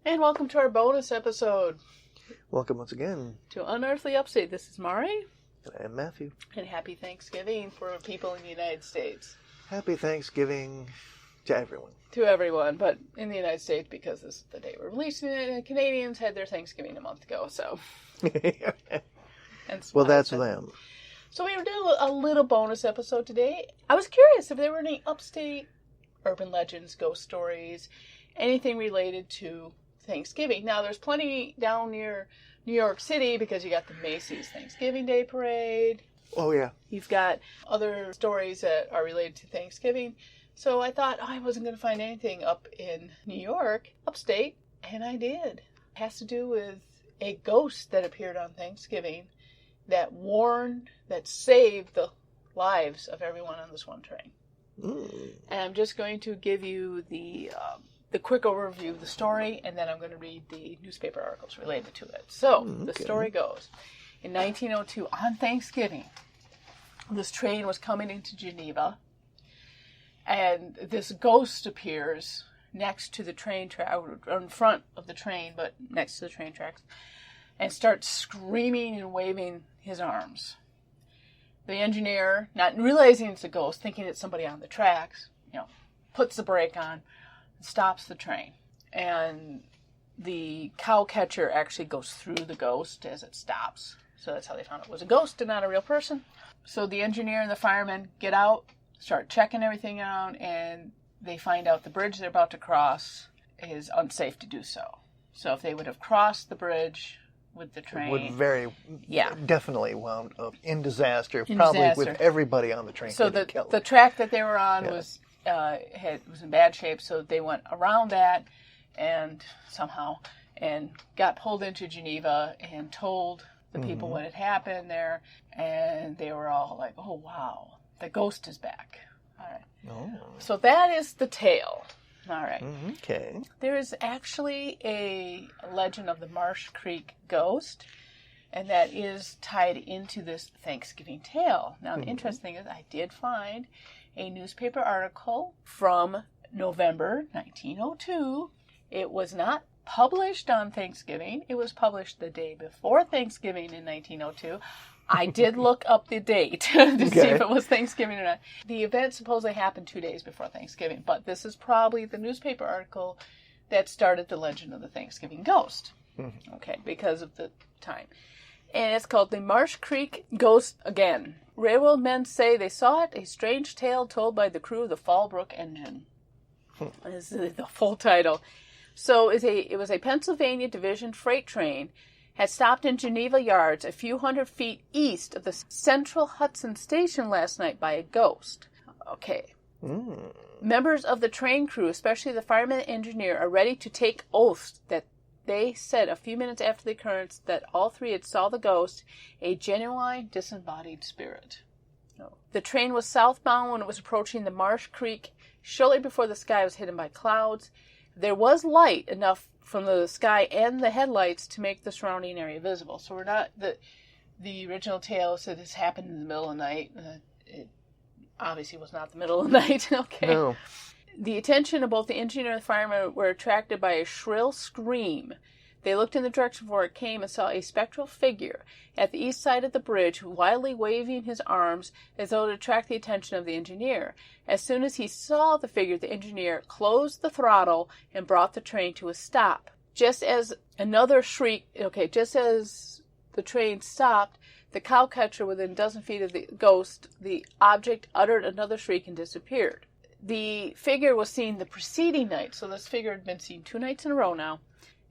And welcome to our bonus episode. Welcome once again to Unearthly Upstate. This is Mari. And I'm Matthew. And happy Thanksgiving for people in the United States. Happy Thanksgiving to everyone. To everyone, but in the United States because this is the day we're releasing it, and Canadians had their Thanksgiving a month ago, so. Well, that's them. So we were doing a little bonus episode today. I was curious if there were any upstate urban legends, ghost stories, anything related to Thanksgiving. Now, there's plenty down near New York City because you got the Macy's Thanksgiving Day Parade. Oh, yeah. You've got other stories that are related to Thanksgiving. So I thought I wasn't going to find anything up in New York, upstate, and I did. It has to do with a ghost that appeared on Thanksgiving that saved the lives of everyone on this one train. And I'm just going to give you the quick overview of the story, and then I'm going to read the newspaper articles related to it. So, The story goes, in 1902, on Thanksgiving, this train was coming into Geneva, and this ghost appears next to the train track, or in front of the train, but next to the train tracks, and starts screaming and waving his arms. The engineer, not realizing it's a ghost, thinking it's somebody on the tracks, puts the brake on, stops the train, and the cow catcher actually goes through the ghost as it stops. So that's how they found it was a ghost and not a real person. So the engineer and the firemen get out, start checking everything out, and they find out the bridge they're about to cross is unsafe to do so. So if they would have crossed the bridge with the train, it would definitely wound up in disaster, with everybody on the train. So killed. The track that they were on was in bad shape, so they went around that and got pulled into Geneva and told the people what had happened there, and they were all like, "Oh wow, the ghost is back." All right. Oh. So that is the tale. All right. Okay. There is actually a legend of the Marsh Creek ghost, and that is tied into this Thanksgiving tale. Now, the interesting thing is I did find a newspaper article from November 1902. It was not published on Thanksgiving. It was published the day before Thanksgiving in 1902. I did look up the date to see if it was Thanksgiving or not. The event supposedly happened 2 days before Thanksgiving, but this is probably the newspaper article that started the legend of the Thanksgiving ghost. Okay, because of the time. And it's called the Marsh Creek Ghost Again. Railroad men say they saw it, a strange tale told by the crew of the Fallbrook Engine. This is the full title. So it was a Pennsylvania Division freight train had stopped in Geneva yards a few hundred feet east of the Central Hudson Station last night by a ghost. Okay. Members of the train crew, especially the fireman and engineer, are ready to take oaths that they said a few minutes after the occurrence that all three had saw the ghost, a genuine disembodied spirit. The train was southbound when it was approaching the Marsh Creek shortly before the sky was hidden by clouds. There was light enough from the sky and the headlights to make the surrounding area visible. So we're not, the original tale said this happened in the middle of the night. It obviously was not the middle of the night. Okay. No. The attention of both the engineer and the fireman were attracted by a shrill scream. They looked in the direction where it came and saw a spectral figure at the east side of the bridge, wildly waving his arms as though to attract the attention of the engineer. As soon as he saw the figure, the engineer closed the throttle and brought the train to a stop. Just as the train stopped, the cowcatcher within a dozen feet of the ghost, the object uttered another shriek and disappeared. The figure was seen the preceding night, so this figure had been seen 2 nights in a row now,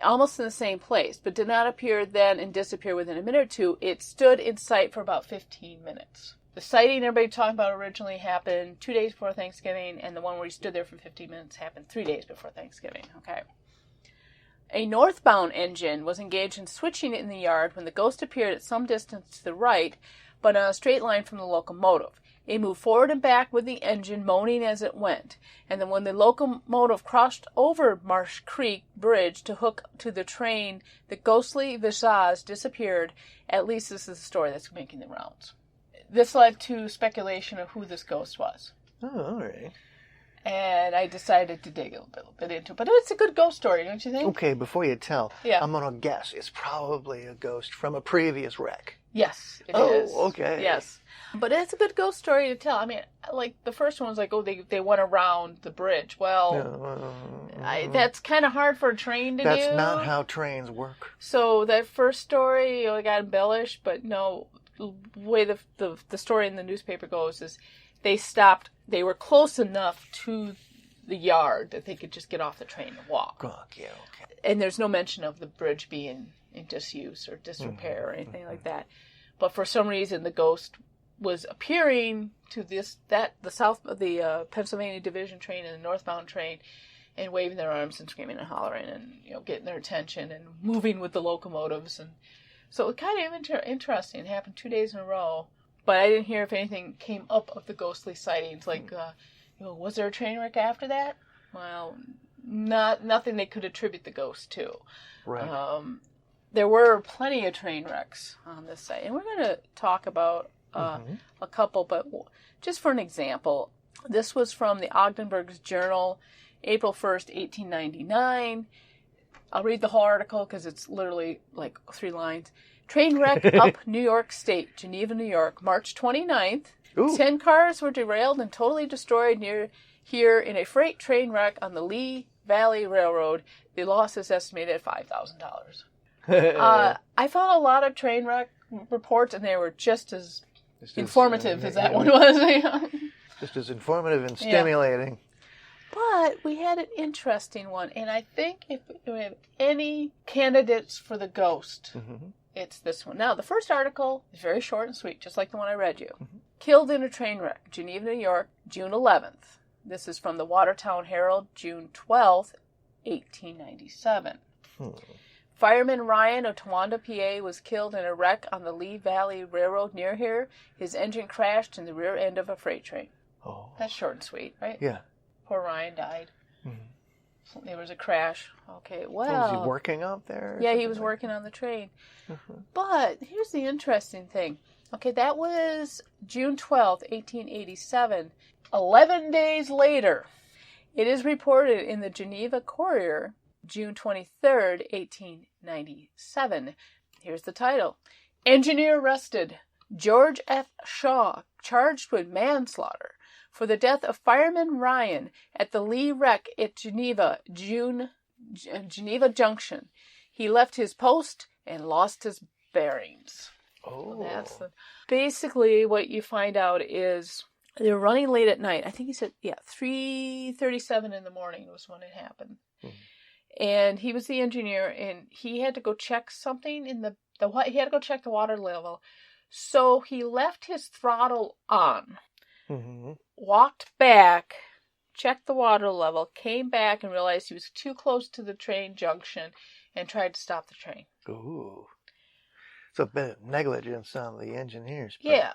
almost in the same place, but did not appear then and disappear within a minute or two. It stood in sight for about 15 minutes. The sighting everybody talking about originally happened 2 days before Thanksgiving, and the one where he stood there for 15 minutes happened 3 days before Thanksgiving. Okay. A northbound engine was engaged in switching it in the yard when the ghost appeared at some distance to the right, but on a straight line from the locomotive. It moved forward and back with the engine, moaning as it went. And then when the locomotive crossed over Marsh Creek Bridge to hook to the train, the ghostly visage disappeared. At least this is the story that's making the rounds. This led to speculation of who this ghost was. Oh, all right. And I decided to dig a little bit into it. But it's a good ghost story, don't you think? Okay, before you tell, yeah. I'm going to guess it's probably a ghost from a previous wreck. Yes, it is. Oh, okay. Yes. But it's a good ghost story to tell. I mean, like, the first one was like, oh, they went around the bridge. Well, that's kind of hard for a train to do. That's not how trains work. So that first story, got embellished, but no, the way the story in the newspaper goes is they stopped. They were close enough to the yard that they could just get off the train and walk. Okay, okay. And there's no mention of the bridge being in disuse or disrepair or anything like that. But for some reason, the ghost was appearing to the Pennsylvania Division train and the northbound train, and waving their arms and screaming and hollering and getting their attention and moving with the locomotives. And so it was kind of interesting. It happened 2 days in a row, but I didn't hear if anything came up of the ghostly sightings. Like, was there a train wreck after that? Well, nothing they could attribute the ghost to. Right. There were plenty of train wrecks on this site, and we're going to talk about a couple, but just for an example, this was from the Ogdenburg's Journal, April 1st, 1899. I'll read the whole article because it's literally like 3 lines. Train wreck up New York State, Geneva, New York, March 29th. Ooh. 10 cars were derailed and totally destroyed near here in a freight train wreck on the Lee Valley Railroad. The loss is estimated at $5,000. I found a lot of train wreck reports, and they were just as informative as that one was. Just as informative and stimulating. But we had an interesting one, and I think if we have any candidates for the ghost, it's this one. Now, the first article is very short and sweet, just like the one I read you. Killed in a train wreck, Geneva, New York, June 11th. This is from the Watertown Herald, June 12th, 1897. Fireman Ryan of Towanda, PA, was killed in a wreck on the Lee Valley Railroad near here. His engine crashed in the rear end of a freight train. Oh. That's short and sweet, right? Yeah. Poor Ryan died. So there was a crash. Okay, well. Was he working out there? Yeah, he was working on the train. But here's the interesting thing. Okay, that was June 12th, 1887. 11 days later, it is reported in the Geneva Courier, June 23rd, 1897. Here's the title. Engineer arrested. George F. Shaw charged with manslaughter for the death of Fireman Ryan at the Lee wreck at Geneva Junction. He left his post and lost his bearings. Oh. So that's basically what you find out is they were running late at night. I think he said, 3:37 in the morning was when it happened. And he was the engineer, and he had to go check something in he had to go check the water level. So he left his throttle on, walked back, checked the water level, came back and realized he was too close to the train junction and tried to stop the train. Ooh. It's a bit of negligence on the engineer's part. Yeah.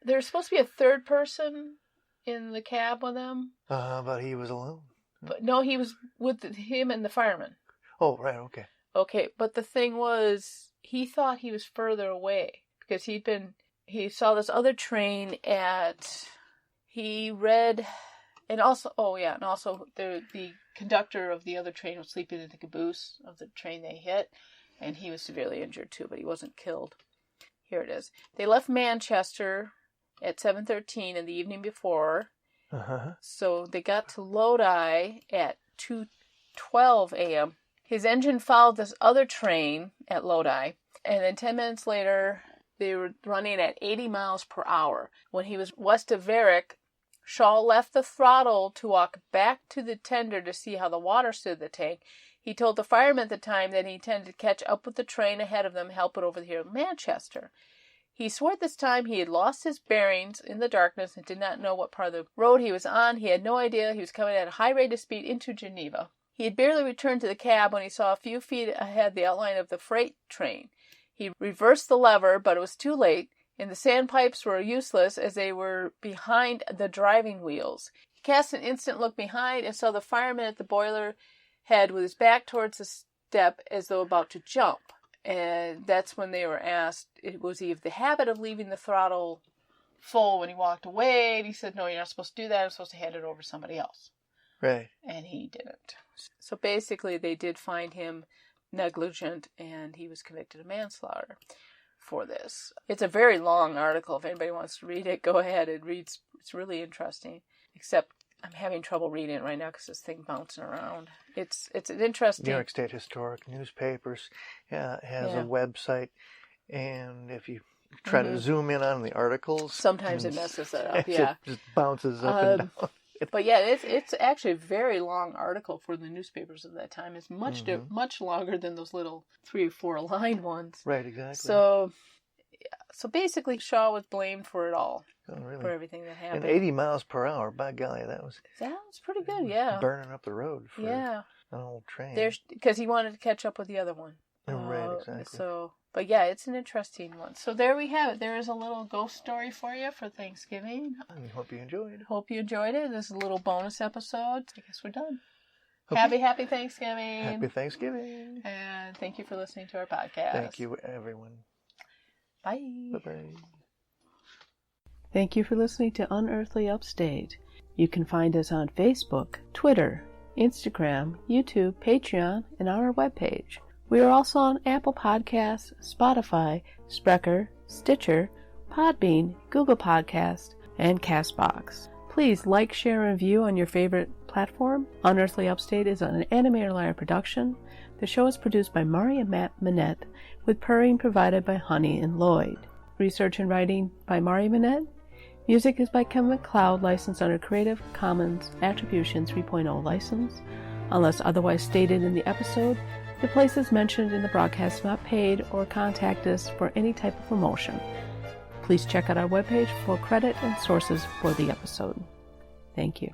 There's supposed to be a third person in the cab with him. But he was alone. But no, he was with him and the fireman. Oh, right, okay. Okay, but the thing was, he thought he was further away because he saw this other train he read, and also the conductor of the other train was sleeping in the caboose of the train they hit, and he was severely injured too, but he wasn't killed. Here it is. They left Manchester at 7:13 in the evening before. So they got to Lodi at 2:12 a.m. His engine followed this other train at Lodi, and then 10 minutes later, they were running at 80 miles per hour. When he was west of Varick, Shaw left the throttle to walk back to the tender to see how the water stood in the tank. He told the fireman at the time that he intended to catch up with the train ahead of them and help it over here in Manchester. He swore at this time he had lost his bearings in the darkness and did not know what part of the road he was on. He had no idea he was coming at a high rate of speed into Geneva. He had barely returned to the cab when he saw a few feet ahead the outline of the freight train. He reversed the lever, but it was too late, and the sandpipes were useless as they were behind the driving wheels. He cast an instant look behind and saw the fireman at the boiler head with his back towards the step as though about to jump. And that's when they were asked, was he of the habit of leaving the throttle full when he walked away? And he said, no, you're not supposed to do that. I'm supposed to hand it over to somebody else. Right. And he didn't. So basically, they did find him negligent, and he was convicted of manslaughter for this. It's a very long article. If anybody wants to read it, go ahead. It's really interesting. Except I'm having trouble reading it right now because this thing bouncing around. It's an interesting... New York State Historic Newspapers has a website, and if you try to zoom in on the articles... Sometimes it messes it up, yeah. It just bounces up and down. But yeah, it's actually a very long article for the newspapers of that time. It's much longer than those little 3 or 4 line ones. Right, exactly. So basically, Shaw was blamed for it all. Oh, really? For everything that happened. And 80 miles per hour, by golly, that was pretty good, yeah. Burning up the road for an old train. Because he wanted to catch up with the other one. Right, exactly. But yeah, it's an interesting one. So there we have it. There is a little ghost story for you for Thanksgiving. I hope you enjoyed. Hope you enjoyed it. This is a little bonus episode. I guess we're done. Okay. Happy Thanksgiving. Happy Thanksgiving. And thank you for listening to our podcast. Thank you, everyone. Bye. Bye-bye. Thank you for listening to Unearthly Upstate. You can find us on Facebook, Twitter, Instagram, YouTube, Patreon, and on our webpage. We are also on Apple Podcasts, Spotify, Spreaker, Stitcher, Podbean, Google Podcasts, and CastBox. Please like, share, and review on your favorite platform. Unearthly Upstate is an Animator Liar production. The show is produced by Mari and Matt Manette, with purring provided by Honey and Lloyd. Research and writing by Mari Manette. Music is by Kevin MacLeod, licensed under Creative Commons Attribution 3.0 license. Unless otherwise stated in the episode, the places mentioned in the broadcast are not paid or contact us for any type of promotion. Please check out our webpage for credit and sources for the episode. Thank you.